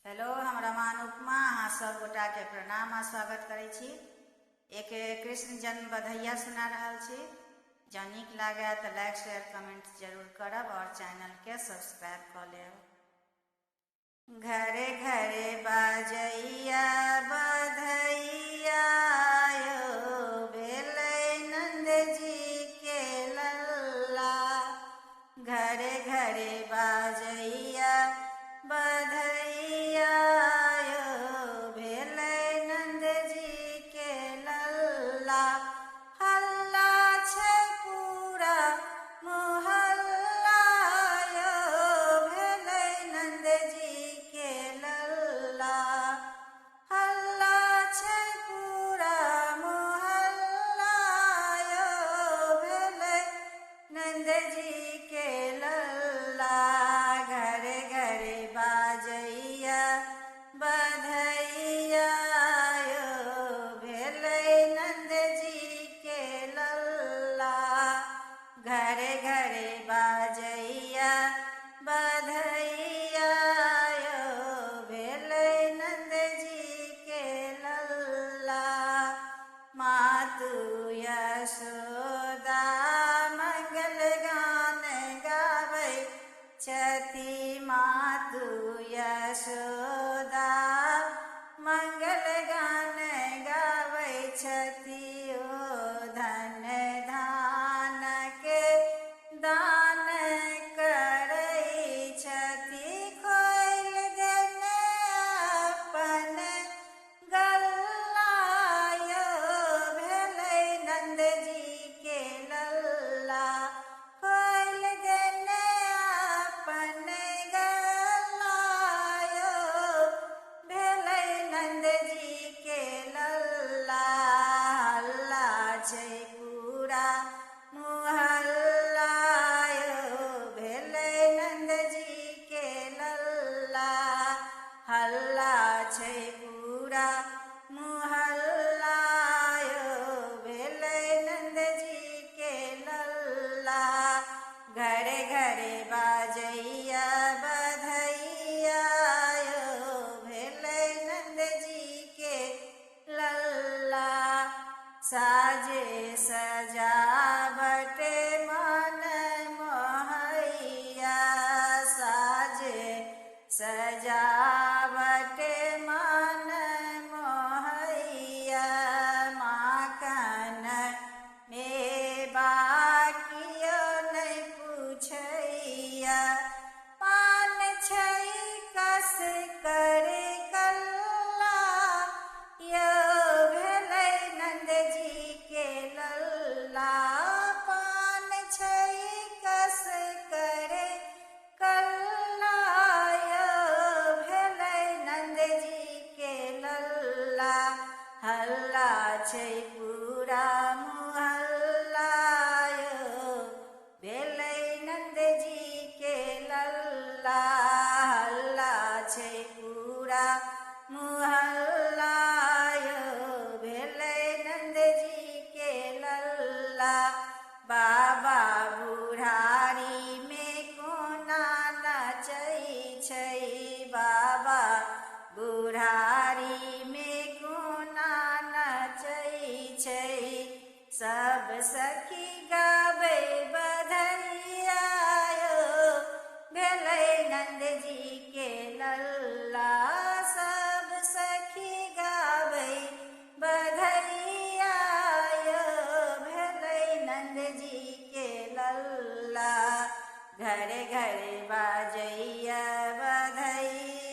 Hello, हम रमान उपमा अहाँ सब गोटा के प्रणाम आ स्वागत करै छी। एक कृष्ण जन्म बधैया सुना रहल छी। जँ नीक लागे तो लाइक शेयर कमेंट जरूर करब और चैनल के सब्सक्राइब कर लेब। घरे घरे बाजैया बधैया आयो, भेलै नंद जी के लल्ला। घरे घरे बाजैया बधैया आयो, भेलै नंद जी के लल्ला। हल्ला छै पूरा मोहल्ला आयो, भेलै नंद जी के लल्ला। हल्ला छै पूरा मोहल्ला आयो, भेलै नंद जी के लल्ला। घरे घरे बाजैया बधैया आयो, भेलै नंद जी के लल्ला। घरे घरे बाजैया बधैया आयो, भेलै नंद जी के लल्ला। मातु यशोदा मंगल गान गाबै छथि, मातु यशोदा मंगल गान गाबै छथि। ओ धन धान के दान करै छथि, खोइल देने अपन गल्ला आयो, भेलै नंद जी के लल्ला। खोइल देने अपन गल्ला आयो, भेलै नंद जी के लल्ला। हल्ला छै पूरा मोहल्ला आयो, भेलै नंद जी के लल्ला। हल्ला छै पूरा मोहल्ला आयो, भेलै नंद जी के लल्ला। घरे घरे बाजैया बधैया आयो, भेलै नंद जी के लल्ला। साजे सजावट मन मोहैया, साजे सजावट मन मोहैया। माखन मेवा कियो नहि पूछैया, पान छै कस कर कल्ला यो, भेलै नंद जी के लल्ला। पान छै कस कर कल्ला यो, भेलै नंद जी के लल्ला। हल्ला छै पूरा मोहल्ला आयो, भेलै नंद जी के लल्ला। हल्ला छै पूरा मोहल्ला आयो, भेलै नंद जी के लल्ला। बाबा बुढ़ारी में कोना नचै छै, बाबा बुढ़ारी में कोना नचै छै। सब सखी गाबै बधैया आयो, भेलै नंद जी के लल्ला। सब सखी गाबै बधैया आयो, भेलै नंद जी के लल्ला। घरे घरे बाजैया बधैया